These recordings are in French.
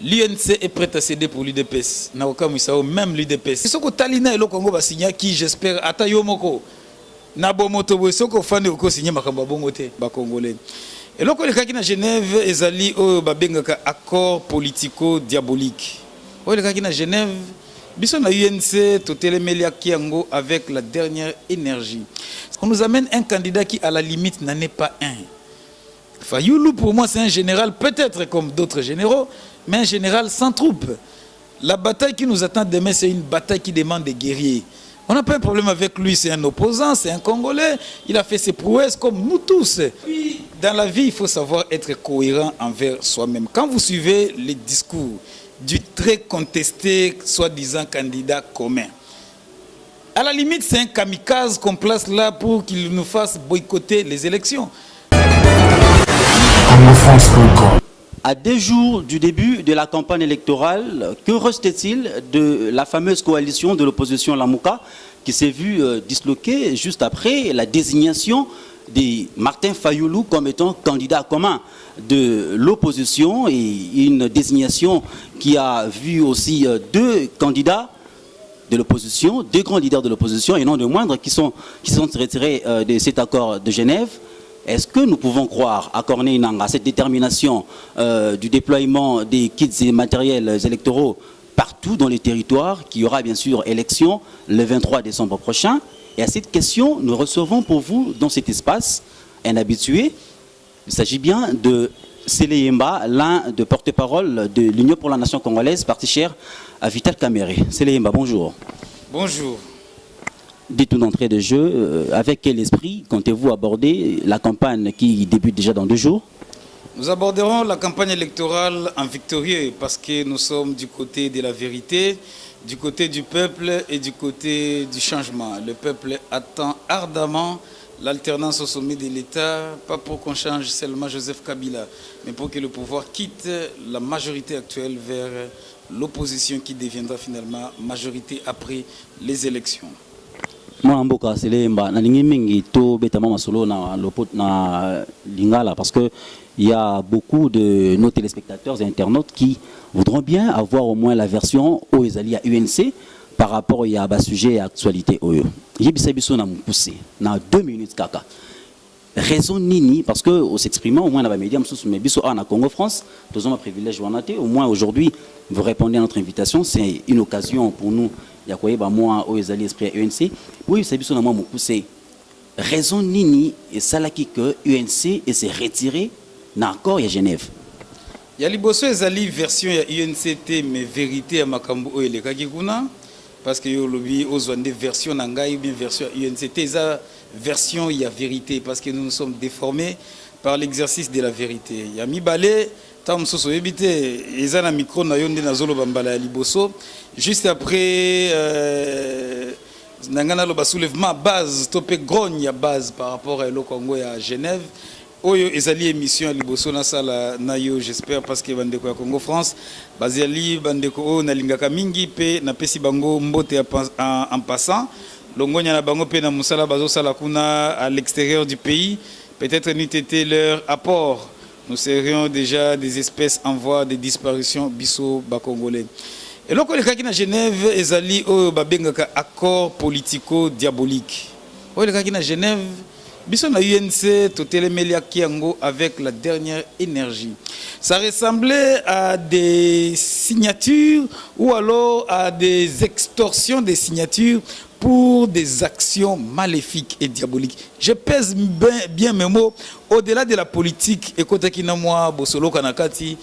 l'UNC est prête à céder pour l'UDPS. Même l'UDPS. Ce que Talina et le Congo va signer, qui j'espère, Atayomoko, Nabomoto, ce que Fane Oko signé Makambabongote, Congolais. Et le cas qui na Genève, ezali au babengaka accord politico-diabolique. Le cas qui na Genève, Bisson na UNC, Totelemeli Kiango avec la dernière énergie. On nous amène un candidat qui, à la limite, n'en est pas un. Fayoulou, pour moi, c'est un général, peut-être comme d'autres généraux, mais un général sans troupes. La bataille qui nous attend demain, c'est une bataille qui demande des guerriers. On n'a pas un problème avec lui, c'est un opposant, c'est un Congolais, il a fait ses prouesses comme nous tous. Puis, dans la vie, il faut savoir être cohérent envers soi-même. Quand vous suivez les discours du très contesté, soi-disant candidat commun, à la limite, c'est un kamikaze qu'on place là pour qu'il nous fasse boycotter les élections. À 2 jours du début de la campagne électorale, que reste-t-il de la fameuse coalition de l'opposition Lamuka qui s'est vue disloquer juste après la désignation de Martin Fayoulou comme étant candidat commun de l'opposition, et une désignation qui a vu aussi 2 candidats de l'opposition, 2 grands leaders de l'opposition et non de moindres qui sont retirés de cet accord de Genève. Est-ce que nous pouvons croire à Corneille Nangaa cette détermination du déploiement des kits et matériels électoraux partout dans les territoires, qu'il y aura bien sûr élection le 23 décembre prochain? Et à cette question, nous recevons pour vous dans cet espace un habitué. Il s'agit bien de Sélé Yemba, l'un des porte-parole de l'Union pour la Nation congolaise, parti cher à Vital Kamerhe. Sélé Yemba, bonjour. Bonjour. Dites-nous d'entrée de jeu, avec quel esprit comptez-vous aborder la campagne qui débute déjà dans 2 jours? Nous aborderons la campagne électorale en victorieux parce que nous sommes du côté de la vérité, du côté du peuple et du côté du changement. Le peuple attend ardemment l'alternance au sommet de l'État, pas pour qu'on change seulement Joseph Kabila, mais pour que le pouvoir quitte la majorité actuelle vers l'opposition qui deviendra finalement majorité après les élections. Mboka Sélé Yemba, nalingi mingi to betama masolo na lingala, parce que il y a beaucoup de nos téléspectateurs et internautes qui voudront bien avoir au moins la version au ezali à UNC par rapport à sujet et actualité au yebisa biso na mupuse na 2 minutes kaka. Raison nini, parce que au s'exprimant au moins dans les médias mais biso en Congo France, tous ont un privilège au moins aujourd'hui vous répondez à notre invitation, c'est une occasion pour nous. Moi au ezali esprit UNC. Oui, c'est biso na moi mupuse. Raison nini et salaki que UNC et s'est retiré na accord à Genève. Il y a liboso ezali version ya UNCT mais vérité à makambo o elekaki kuna parce que yo lobi ozwande version na ngai bien version UNCT eza version ya vérité parce que nous nous sommes déformés par l'exercice de la vérité. Ya mibale tam soso ebité eza na micro na yo nde nazolo bambala ya liboso juste après nangana lo ba soulèvement base topé grogne ya base par rapport à le Congo et à Genève. Oyo ezali émission liboso na sala na yo, j'espère parce que bandeko ya Congo France bazali bandeko o na lingaka mingi pe na pesi bango mbote en passant longonya na bango pe na musala bazo sala kuna à l'extérieur du pays, peut-être n'eût été leur apport, nous serions déjà des espèces en voie de disparition biso ba congolais. Et loko le kaki na Genève ezali oyo babengaka accord politico-diabolique. Oyo le kaki na Genève Bisson na UNC, Totelemeli Kiango avec la dernière énergie. Ça ressemblait à des signatures ou alors à des extorsions des signatures pour des actions maléfiques et diaboliques. Je pèse bien mes mots. Au-delà de la politique, écoutez moi, Bosolo Kanakati,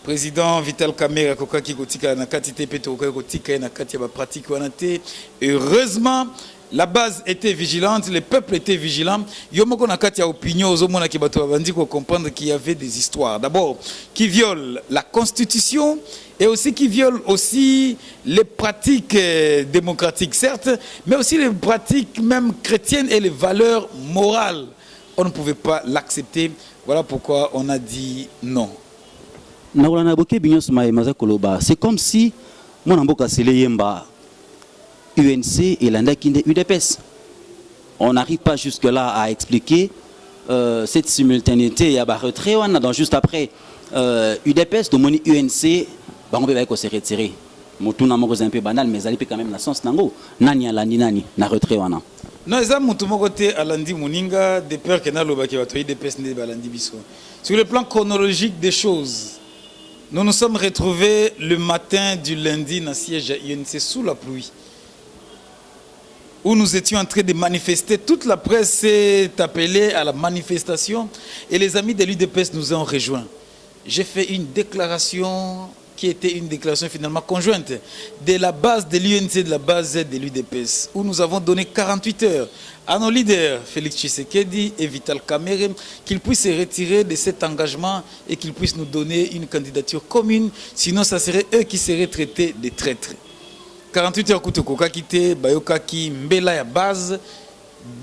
président Vital Kamerhe Kokaki Kotika Nakati Tepeto Kotika Nakati ba pratique wanate. Heureusement, la base était vigilante, le peuple était vigilant. Yomoko Nakati a opinion aux hommes qui bandi pour comprendre qu'il y avait des histoires. D'abord, qui violent la constitution et aussi qui violent aussi les pratiques démocratiques, certes, mais aussi les pratiques même chrétiennes et les valeurs morales. On ne pouvait pas l'accepter. Voilà pourquoi on a dit non. C'est comme si mon Mboka Sélé Yemba UNC et l'Andakinde UDPS. On n'arrive pas jusque-là à expliquer cette simultanéité. Il y a un retrait, on a juste après UDPS, donc UNC bango pe ba se retirer. Motuna moko c'est un peu banal mais ali pe quand même na sens nango. Nani alandi nani na retrait wana. Non, ça mutu moko te alandi muninga de peur que na lobaki bato IDPS ne balandi biso. Sur le plan chronologique des choses, nous nous sommes retrouvés le matin du lundi dans le siège à UNC sous la pluie, où nous étions en train de manifester. Toute la presse s'est appelée à la manifestation et les amis de l'UDPS nous ont rejoints. J'ai fait une déclaration qui était une déclaration finalement conjointe de la base de l'UNC, de la base de l'UDPS, où nous avons donné 48 heures à nos leaders, Félix Tshisekedi et Vital Kamerhe, qu'ils puissent se retirer de cet engagement et qu'ils puissent nous donner une candidature commune, sinon ça serait eux qui seraient traités de traîtres. 48 heures Koutokoka quitté, Bayokaki, Mbela ya base,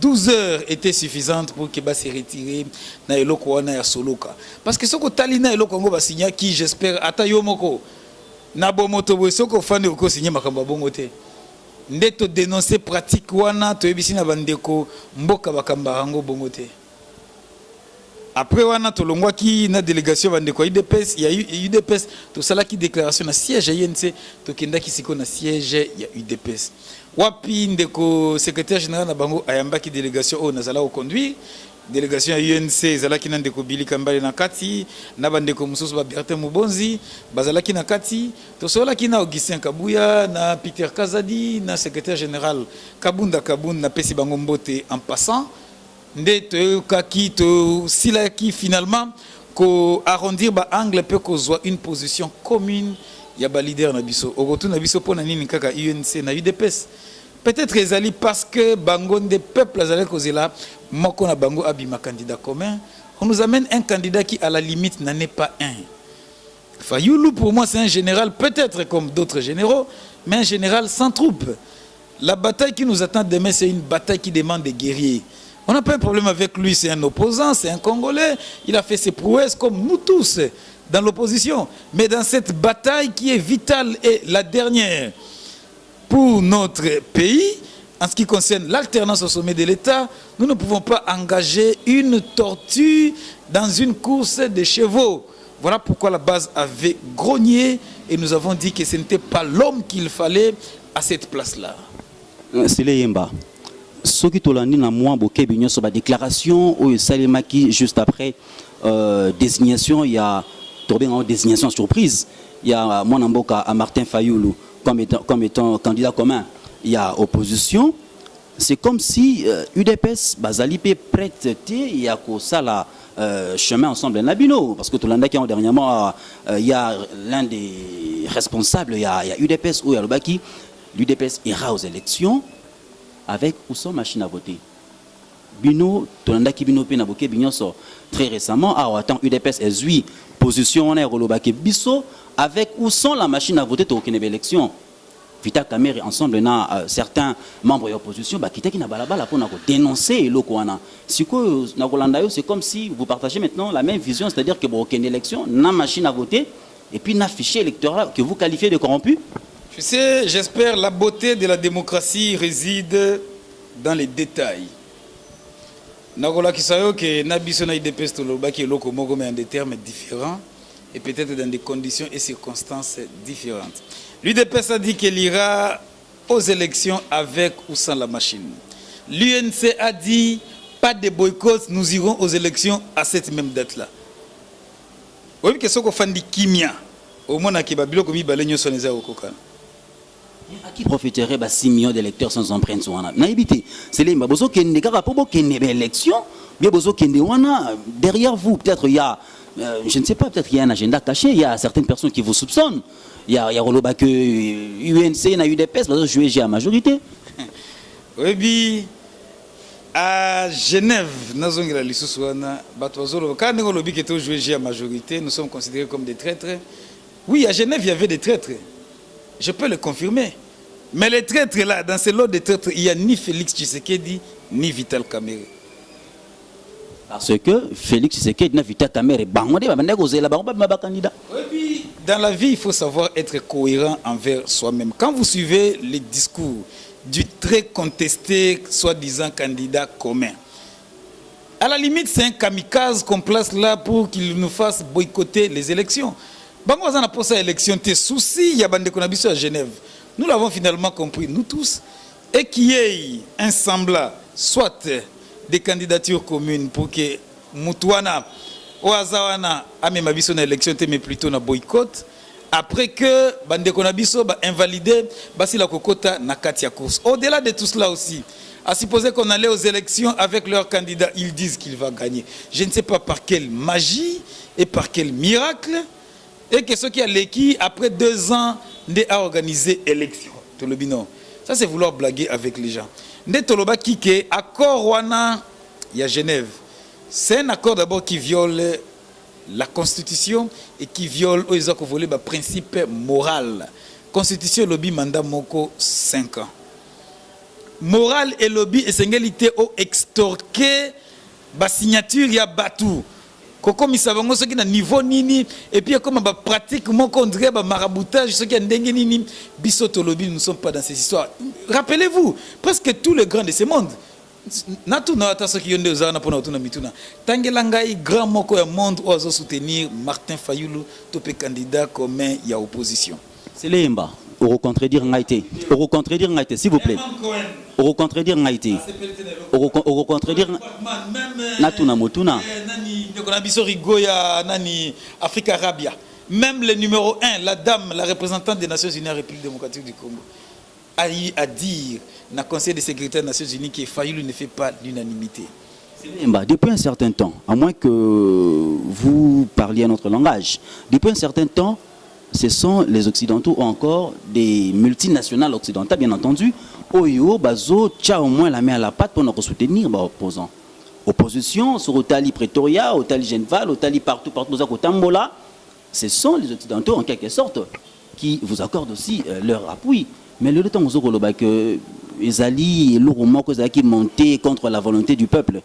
12 heures étaient suffisantes pour que se retire na eloko wana ya soloka. Parce que ce que talina eloko ngo ba signa qui j'espère ata yo moko na bomoto bo soko fande ko signer makamba bongo te. Ndeto dénoncer pratique wana to ebisi na bandeko mboka bakamba rango bongo te. Après wana to longwa ki na délégation bandeko UDPS, il y a eu UDPS to sala ki déclaration na siège INC to kenda ki siko na siège ya UDPS. Wapi ndeko secrétaire général na bango ayamba ki délégation o nazala au conduire délégation à UNC zalaki na ndeko Billy Kambale na kati na bandeko mususu ba Bertin Mubonzi bazalaki na kati to sola ki na Augustin Kabuya na Peter Kazadi na secrétaire général Kabunda na pesi bango mbote en passant nde to kaki to sila ki finalement ko arrondir ba angle pe ko zwa une position commune ya ba leader na biso okotu na biso pona nini kaka UNC na UDPS. Peut-être ezali parce que bango des peuples azali kozela moko na bango abima candidat commun. On nous amène un candidat qui à la limite n'en est pas un. Fayoulou pour moi c'est un général peut-être comme d'autres généraux, mais un général sans troupes. La bataille qui nous attend demain c'est une bataille qui demande des guerriers. On n'a pas un problème avec lui, c'est un opposant, c'est un Congolais, il a fait ses prouesses comme nous tous dans l'opposition. Mais dans cette bataille qui est vitale et la dernière pour notre pays, en ce qui concerne l'alternance au sommet de l'État, nous ne pouvons pas engager une tortue dans une course de chevaux. Voilà pourquoi la base avait grogné et nous avons dit que ce n'était pas l'homme qu'il fallait à cette place-là. C'est les Yemba. Ce qui tolandi na moi boké binyo sur la déclaration ou salemaki juste après désignation, il y a tombé en désignation surprise. Il y a mon amboka à Martin Fayoulou comme étant candidat commun. Il y a opposition. C'est comme si UDPS Bazalipe prête il y a ça là chemin ensemble Nabino parce que tout l'année qui dernièrement il y a l'un des responsables il y a UDPS ou Yalobaki l'UDPS ira aux élections avec ou sans machine à voter. Bino tolanda ki bino pe na boké binyoso très récemment attends UDPS est 8 position on est Rolobaki biso avec ou sans la machine à voter to aucune élection. Vital Kamerhe ensemble na certains membres de l'opposition bah qui na balabala pour dénoncer eloko wana. Siko na Rolanda yo c'est comme si vous partagez maintenant la même vision, c'est-à-dire que bon aucune élection, na machine à voter et puis na fichier électoral que vous qualifiez de corrompu. Tu sais, j'espère la beauté de la démocratie réside dans les détails. Nagola kisayo que nabiso na IDPS tolobaki eloko moko mais en des termes différents et peut-être dans des conditions et circonstances différentes. L'UDPS a dit qu'elle ira aux élections avec ou sans la machine. L'UNC a dit pas de boycott, nous irons aux élections à cette même date-là. Oui, que ce qu'on fait de kimia, au moins à Kibabilo comme il balenyo soneza au coca. À qui profiterait 6 millions d'électeurs sans empreinte sur wana. Naïbité, c'est les babozo qui ne kaka pour qu'il y ait élection, bien bozo qui ne wana derrière vous peut-être il y a je ne sais pas, peut-être qu'il y a un agenda caché, il y a certaines personnes qui vous soupçonnent. Il y a Roloba que UNC na UDPS va jouer à majorité. Oui, à Genève, quand on lobby qui était joué à majorité, nous sommes considérés comme des traîtres. Oui, à Genève, il y avait des traîtres. Je peux le confirmer. Mais les traîtres là, dans ce lot de traîtres, il n'y a ni Félix Tshisekedi, ni Vital Kamerhe. Parce que Félix Tshisekedi, Vital Kamerhe, oui, dans la vie, il faut savoir être cohérent envers soi-même. Quand vous suivez les discours du très contesté, soi-disant candidat commun, à la limite, c'est un kamikaze qu'on place là pour qu'il nous fasse boycotter les élections. Bango za na posa élection te souci ya bande konabiso à Genève. Nous l'avons finalement compris nous tous et qu'il y ait un semblant soit des candidatures communes pour que Moutouana ou Azawana amema biso na élection te mais plutôt na boycott après que bande konabiso ba invalidé basi la kokota na kati ya course. Au-delà de tout cela aussi, à supposer qu'on allait aux élections avec leurs candidats, ils disent qu'il va gagner. Je ne sais pas par quelle magie et par quel miracle. Et que ce qui a l'équipe, après 2 ans, a organisé l'élection. Ça, c'est vouloir blaguer avec les gens. Toloba Kike, accord Wana, il y a Genève. C'est un accord d'abord qui viole la Constitution et qui viole le principe moral. Constitution, lobby, mandat moko 5 ans. Moral et lobby, et c'est au extorquer, la signature, il y a batou. Koko misabango ce qui na niveau nini et puis comme ba pratique mon condré ba maraboutage ce qui a ndenge nini bisoto lobby nous ne sommes pas dans ces histoires. Rappelez-vous presque tous les grands de ce monde natu na ata ce qui yonde za na pona tuna mituna tangela ngai grand moko ya monde ozo soutenir Martin Fayulu topé candidat commun ya opposition. C'est l'emba au contredire ngaité s'il vous plaît. Au contredire ngaité. Au contredire natuna motuna. Afrique Arabia. Même le numéro 1, la dame, la représentante des Nations Unies de la République démocratique du Congo, a eu à dire dans le Conseil de sécurité des Nations Unies que Fayulu ne fait pas l'unanimité. Depuis un certain temps, à moins que vous parliez un autre langage, depuis un certain temps, ce sont les Occidentaux ou encore des multinationales occidentales, bien entendu, Oyo, Bazo, tcha au moins la main à la patte pour nous soutenir les opposants. Opposition sur Otali Pretoria, Otali Genval, Otali partout, au Tambola, ce sont les Occidentaux en quelque sorte qui vous accordent aussi leur appui. Mais le temps où que les alliés, qui montaient contre la volonté du peuple,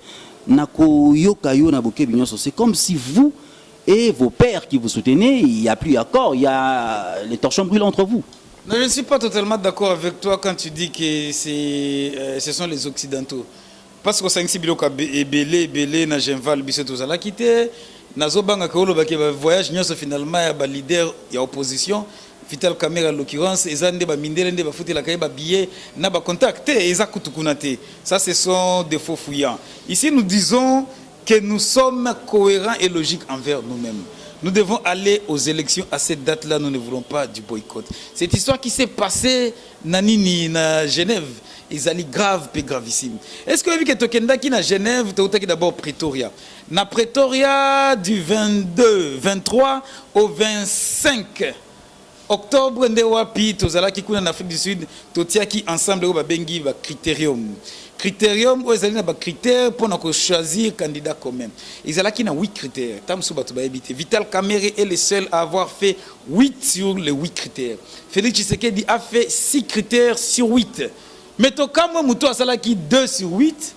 c'est comme si vous et vos pères qui vous soutenaient, il n'y a plus accord, il y a les torchons brûlent entre vous. Non, je ne suis pas totalement d'accord avec toi quand tu dis que ce sont les Occidentaux. Parce que c'est un belé, na Genval, biso la quitté, na zobanga kaolo ba voyage nyoso finalement ya leader ya opposition, Vital Kamerhe en l'occurrence, ezande ba mindele nde ba futi la ba billet na ba contacter eza kutukunate. Ça ce sont des faux fouillants. Ici nous disons que nous sommes cohérents et logiques envers nous-mêmes. Nous devons aller aux élections à cette date-là, nous ne voulons pas du boycott. Cette histoire qui s'est passée na Genève, ils allaient grave et gravissime. Est-ce que vous avez vu que Tokenda qui na Genève, tu as d'abord Pretoria. Na Pretoria du 22, 23 au 25 octobre, ndewapi tozala ki kuna en Afrique du Sud, totia ki ensemble au babengi ba critérium. Critérium où ils allaient na critères pour choisir candidat commun. Ils allaient qui na 8 critères. Tamsou bato ba habité. Vital Kamerhe est le seul à avoir fait 8 sur les 8 critères. Félix Tshisekedi a fait 6 critères sur 8. Mais to kamo muto asala ki 2 sur 8.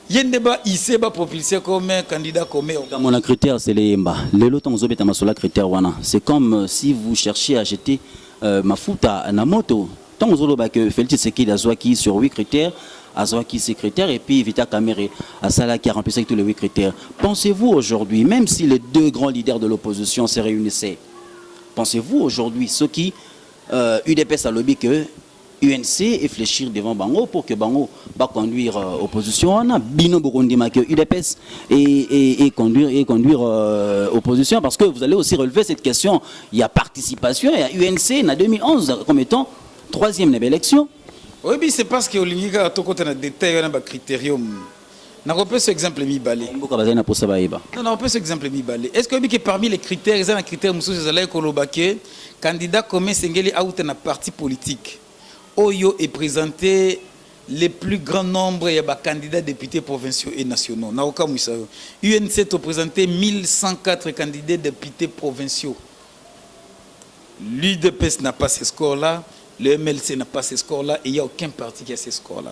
Yendeba iseba propulsé comme candidat commun. Mon critère c'est les yemba. Le lot on zobeta masola critère wana. C'est comme si vous cherchiez à jeter mafuta na moto. Tant on zoloba que Félix Tshisekedi a qui sur 8 critères. Azwaki ces critères et puis Vital Kamerhe Asala qui a rempli tous les 8 critères. Pensez-vous aujourd'hui, même si les 2 grands leaders de l'opposition se réunissaient, pensez-vous aujourd'hui ceux qui UDPS a lobby que UNC réfléchir devant Bango pour que Bango va conduire opposition, on a bino Burundima que UDPS et conduire opposition parce que vous allez aussi relever cette question. Il y a participation, il y a UNC en 2011 comme étant 3e élection. Oui, c'est parce que Olivier a tout côté dans détail un critérium. Na repère ce exemple mi balé. Non, on repère ce exemple mi balé. Est-ce que parmi les critères, il y a un critère monsieur Zalaï Kolobake, candidat commun Sengeli out na parti politique. Oyo est présenté le plus grand nombre de candidats députés provinciaux et nationaux. Na oka musa. UNC a présenté 1104 candidats députés provinciaux. L'UDPS n'a pas ce score-là. Le MLC n'a pas ces scores-là et il n'y a aucun parti qui a ces scores-là.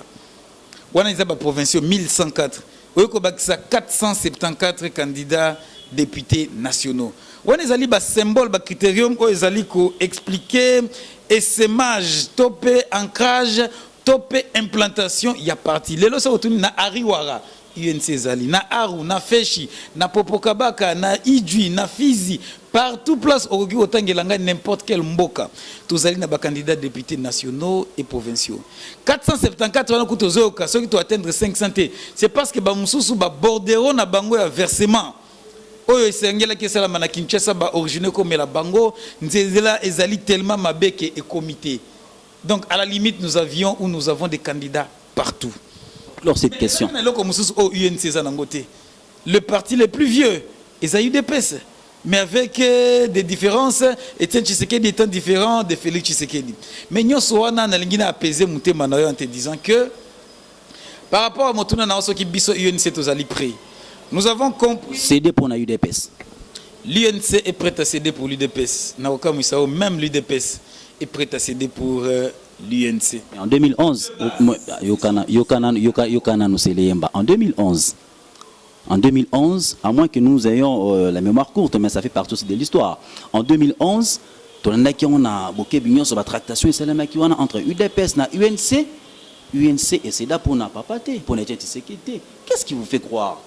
On a des provinciaux 1104. On a 474 candidats députés nationaux. On a des symboles, des critériums, on a expliqué essaimage, topé, ancrage, topé, implantation, il y a parti. Les lois sont na Ariwara. UNC Zali, na Aru, na Feshi, na Popokabaka, na Idjui, na Fizi, partout place au Otangelanga, n'importe quel mboka. Tous allés na ba candidats députés nationaux et provinciaux. 474 wana kutozoka, ceux qui doivent atteindre 500. C'est parce que ba mususu ba borderon na bango ya versement. Oyo esengela ke sala mana Kinshasa ba originaire comme la bango, nzela ezali tellement mabeke et comité. Donc à la limite nous avons des candidats partout. Alors cette question. Le parti le plus vieux, ils ont eu des pèses, mais avec des différences. Etienne Tshisekedi étant différent de Félix Tshisekedi. Mais nous sommes apaisé en te disant que par rapport à Motuna Naoso qui biso UNC tous prêt. Nous avons compris. Cédé pour l'UDPS. L'UNC est prêt à céder pour l'UDPS. Même l'UDPS est prêt à céder pour l'UNC. En 2011, en 2011, à moins que nous ayons la mémoire courte, mais ça fait partie aussi de l'histoire. En 2011, on a sur la tractation entre UDPS et UNC. UNC et CEDA pour n'a pas pâté, pour n'être sécurité. Qu'est-ce qui vous fait croire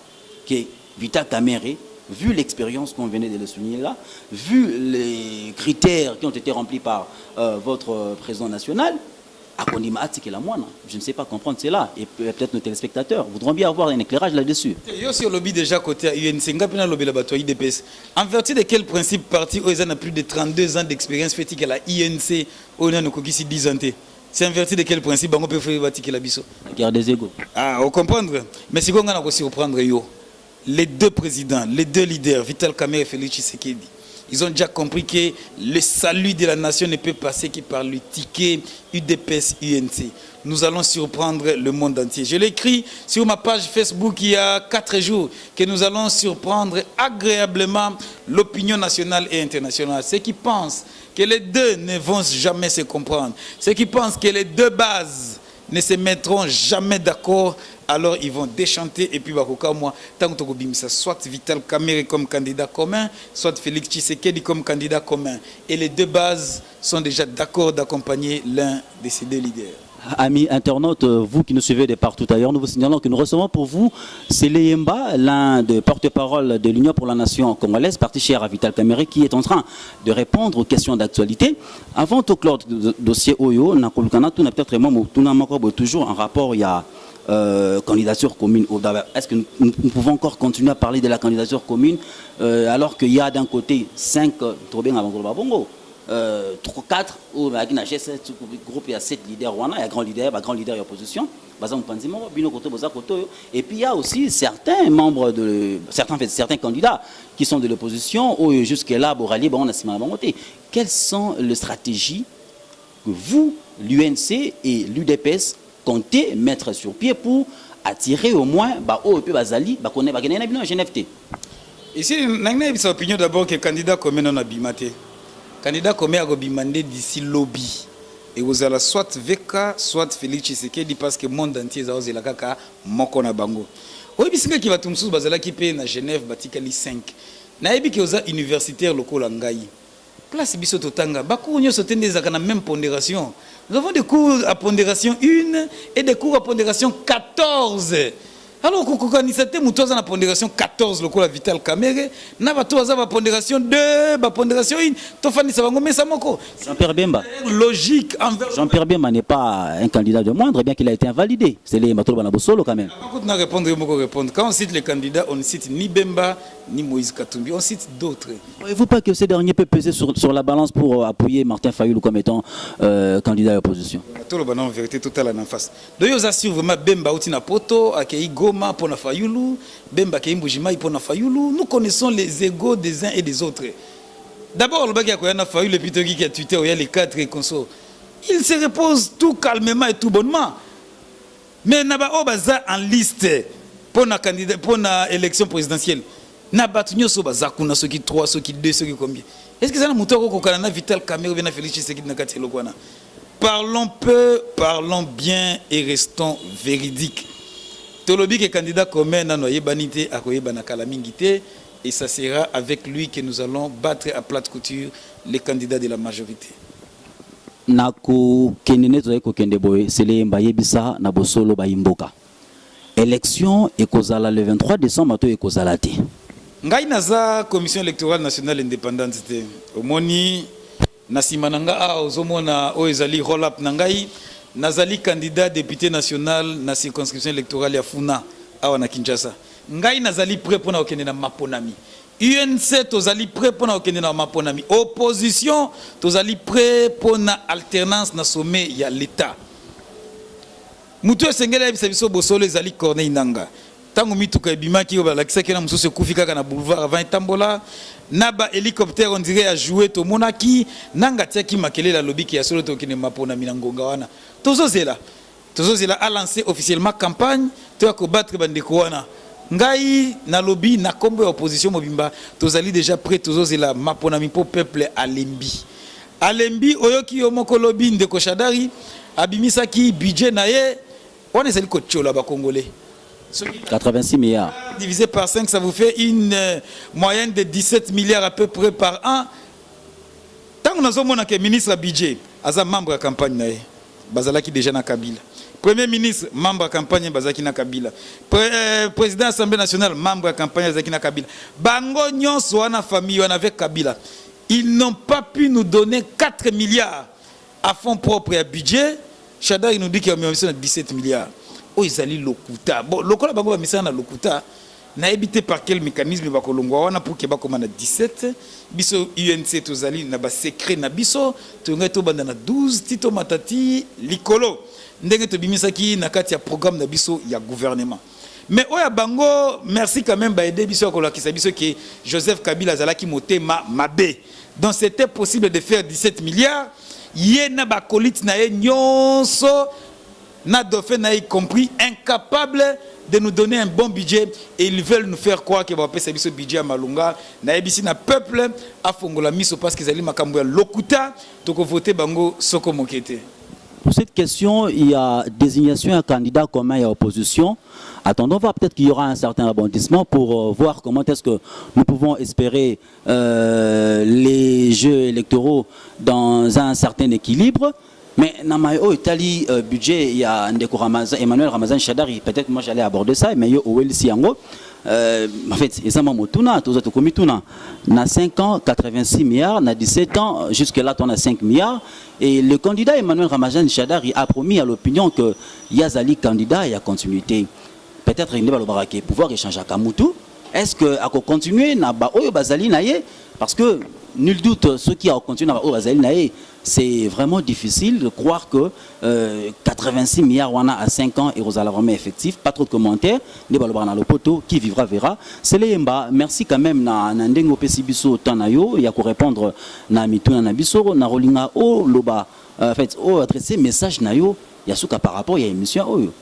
que Vital Kamerhe, vu l'expérience qu'on venait de le souligner là, vu les critères qui ont été remplis par votre président national, je ne sais pas comprendre cela, et peut-être nos téléspectateurs voudront bien avoir un éclairage là-dessus. Il y a aussi le lobby déjà côté UNC, en vertu de quel principe parti OESAN a plus de 32 ans d'expérience fait que la INC on a 10 ans. C'est en vertu de quel principe on peut faire la biso. La guerre des égos. Ah, on comprendre. Mais si on a aussi reprendre les deux présidents, les deux leaders, Vital Kamerhe et Félix Tshisekedi, ils ont déjà compris que le salut de la nation ne peut passer que par le ticket UDPS UNC. Nous allons surprendre le monde entier. Je l'ai écrit sur ma page Facebook il y a 4 jours que nous allons surprendre agréablement l'opinion nationale et internationale. Ceux qui pensent que les deux ne vont jamais se comprendre, ceux qui pensent que les deux bases ne se mettront jamais d'accord, alors ils vont déchanter et puis moi tant que soit Vital Kamerhe comme candidat commun, soit Félix Tshisekedi comme candidat commun, et les deux bases sont déjà d'accord d'accompagner l'un de ces deux leaders. Amis internautes, vous qui nous suivez de partout ailleurs, nous vous signalons que nous recevons pour vous Sélé Yemba, l'un des porte-parole de l'Union pour la Nation congolaise, parti cher à Vital Kamerhe, qui est en train de répondre aux questions d'actualité. Avant tout clore le dossier Oyo, nous avons peut-être toujours un rapport, il y a candidature commune. Est-ce que nous pouvons encore continuer à parler de la candidature commune alors qu'il y a d'un côté 5 trop bien avant Bongo 4 ou il y a 7 leaders, il y a grand leader et opposition. Et puis il y a aussi certains membres certains candidats qui sont de l'opposition ou jusque-là, quelles sont les stratégies que vous, l'UNC et l'UDPS, comptez mettre sur pied pour attirer au moins GNFT? Ici, nous avons opinion d'abord que le candidat commun non abimate. Candidat commun a demandé d'ici lobby. Et vous allez soit VK, soit Félix Tshisekedi parce que le monde entier a osé la kaka mokona bango. Oui, bisinga qui va tumsous bazala qui paye na Genève batikali 5. Na ebi ki oza universitaire lokola ngai. Place biso totanga bakour nyo sotende zaka na même pondération. Nous avons des cours à pondération 1 et des cours à pondération 14. Alors, quand on a une pondération 14, le la Vital Kamerhe, on a une pondération 2, une pondération 1. Jean-Pierre Bemba. Logique. Jean-Pierre Bemba n'est pas un candidat de moindre, bien qu'il a été invalidé. C'est les Matolo Banabosolo quand même. Quand on cite les candidats, on ne cite ni Bemba, ni Moïse Katumbi, on cite d'autres. Ne croyez-vous pas que ces derniers peuvent peser sur la balance pour appuyer Martin Fayulu comme étant candidat à l'opposition? En vérité totale en face. D'ailleurs, j'assure vraiment Bemba Outina Poto, Akeigo, pour na Fayulu, Bemba Keimbujima pour na Fayulu. Nous connaissons les égos des uns et des autres. D'abord, le bagage qui a Fayulu, le pitogui qui a tweeté, il y a les 4 et conso. Il se repose tout calmement et tout bonnement. Mais naba obaza en liste pour na candidat pour na élection présidentielle. Naba tunyo so baza kuna ceux qui 3, ceux qui 2, ceux qui combien. Est-ce que ça na muto ko kana Vital Kamerhe na Félix Tshisekedi na kati lokwana. Parlons peu, parlons bien et restons véridiques. Tolobi que candidat commun na noyé banité à koyeba na kalamingité et ça sera avec lui que nous allons battre à plate couture les candidats de la majorité. Nako kenene toye ko kende boy Sélé Yemba yebisa na bosolo ba imboka. élection ekozala le 23 décembre to ekozala te. Ngai naza commission électorale nationale indépendante te. Omoni na sima nanga a ozomona o ezali roll up nangai nazali candidat député national na circonscription électorale ya Funa awa na Kinshasa. Ngai nazali prêt pour na okende na maponami. UNC tozali prêt pour na okende na maponami. Opposition tozali prêt pour na alternance na sommet ya l'état. Mutu esengela bisa biso bosolo ezali Corneille Nanga. Tango mituka ebimaki oba lakisaki na mususu kufika kana boulevard avant tambola na ba hélicoptère on dirait a joué to monaki nanga tiaki makele la lobby ki ya solo to kine mapona minangonga wana tozozela a lancé officiellement campagne to ko battre bandeko wana ngai na lobby na kombo ya opposition mobimba tozali déjà prêt tozozela mapona mi po peuple alembi oyoki yo moko lobby ndeko Shadari abimisaki budget na ye on ezali ko tchola ba congolais 86 milliards. Divisé par 5, ça vous fait une moyenne de 17 milliards à peu près par an. Tant que nous avons un ministre budget, un membre de la campagne, Bazalaki déjà na Kabila. Premier ministre, membre de la campagne, Bazalaki na Kabila. Président de l'Assemblée nationale, membre de la campagne, Bazalaki na Kabila. Bango nyon soana famille, on avait Kabila. Ils n'ont pas pu nous donner 4 milliards à fonds propres et à budget. Chadar, il nous dit qu'il y a mis 17 milliards. Oh, ils allaient lokuta. Bon, lokola bango ba misana lokuta. Na évité par quel mécanisme ba kolongwa wana pour que ba komana 17. Biso UNC tozali na ba secret na biso. Tonga to banda na 12 tito matati likolo. Ndenge to bimisaki na kati ya programme na biso ya gouvernement. Mais oya bango merci quand même ba aider biso ko lakisa biso que Joseph Kabila zalaki motema mabe. Donc c'était possible de faire 17 milliards. Yena ba kolite na ye nyonso n'a dauphin n'a y compris, incapable de nous donner un bon budget et ils veulent nous faire croire qu'ils vont payer ce budget à Malunga. Na ebisi na peuple a fongola miso parce qu'ils allaient makambo ya lokuta toko voter bango soko mokete. Pour cette question, il y a désignation d'un candidat commun et opposition. Attendons voir, peut-être qu'il y aura un certain rebondissement pour voir comment est-ce que nous pouvons espérer les jeux électoraux dans un certain équilibre. Mais dans le Italie budget, il y a Emmanuel Ramazan Shadari, peut-être moi j'allais aborder ça, mais il y a Owel Siango. En fait, ils ont Motuna, tous autres comituna. Na 5 ans, 86 milliards, na 17 ans, jusque-là, on a 5 milliards. Et le candidat Emmanuel Ramazan Shadari a promis à l'opinion que Yazali candidat, il y a continuité. Peut-être qu'il va pouvoir échanger à Kamutu. Est-ce qu'il va continuer na Oyo Bazali Naye? Parce que nul doute, ceux qui ont continué à Bazali Naye, c'est vraiment difficile de croire que 86 milliards à 5 ans et Rosala vraiment effectif. Pas trop de commentaires. Qui vivra verra. C'est les Mba. Merci quand même na Ndengo Pesibiso Tanayo. Il y a qu'à répondre na Mituna Nabiso, na Rolinga O Loba. En fait, au adresser message Nayo. Il y a ce cas par rapport à l'émission Oyo.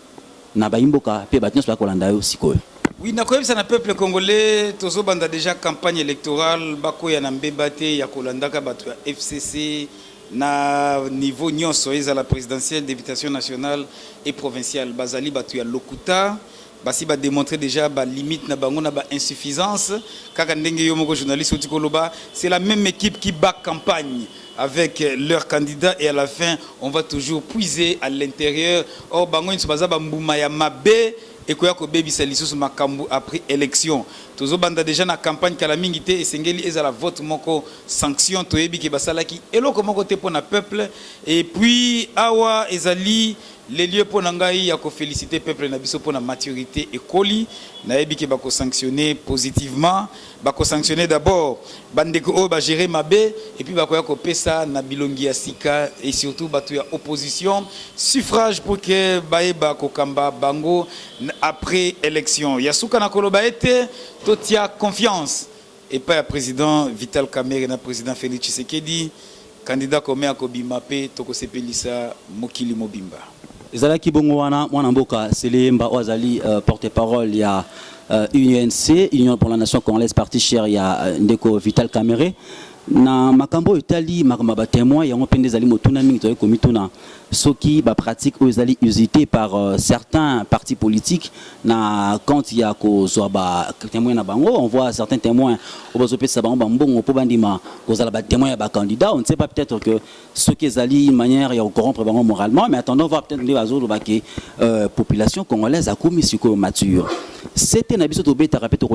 Na Baimboka, Pe Batnios Pakolandayo Siko. Oui, na koyebisa na peuple congolais, tozo banda déjà campagne électorale, bako ya nambebate ya kolandaka bato ya FCC. Na niveau nyonso eza la présidentielle députation nationale et provinciale bazali batu ya lokuta basi ba démontrer déjà ba limite na bango na ba insuffisance kaka ndenge yo moko journaliste otiko loba c'est la même équipe qui bat campagne avec leurs candidats et à la fin on va toujours puiser à l'intérieur or bango nso baza ba mbuma ya mabe et koya ko bebisa lisusu makambu après élection tozo banda déjà na campagne kala mingi te esengeli ezala vote moko sanction toyebi ke basalaki eloko moko te pona peuple et puis awa ezali les lieux pour ngai ya ko féliciter peuple na biso pona maturité et koli na yebi ke bako sanctionner positivement bako sanctionner d'abord bandeko o ba gérer mabe et puis bako ya ko pesa na bilongi ya sika et surtout batu ya opposition suffrage pour que baeba ko kamba bango après élection yasuka na koloba ete totia confiance et pas le président Vital Kamerhe na président Félix Tshisekedi candidat commun à Kobima pe toko sepelisa mokili mobimba. Ezalaki bongo wana mwana mboka Selemba Ozali porte-parole il y a UNC Union pour la Nation Congolaise parti cher il y a Ndeko Vital Kamerhe na makambo etali makambo ba témoin yango pende zali motuna mingi to komituna soki ba pratique aux ali usité par certains partis politiques na quand il y a ko ba témoin na bango on voit certains témoins au bazope sa bango mbongo po bandima kozala ba témoin ba candidat on ne sait pas peut-être que ce qui ezali une manière ya corrompre bango moralement mais attendons voir peut-être les bazolo ba population congolaise a commis sur mature c'était na biso to beta répéter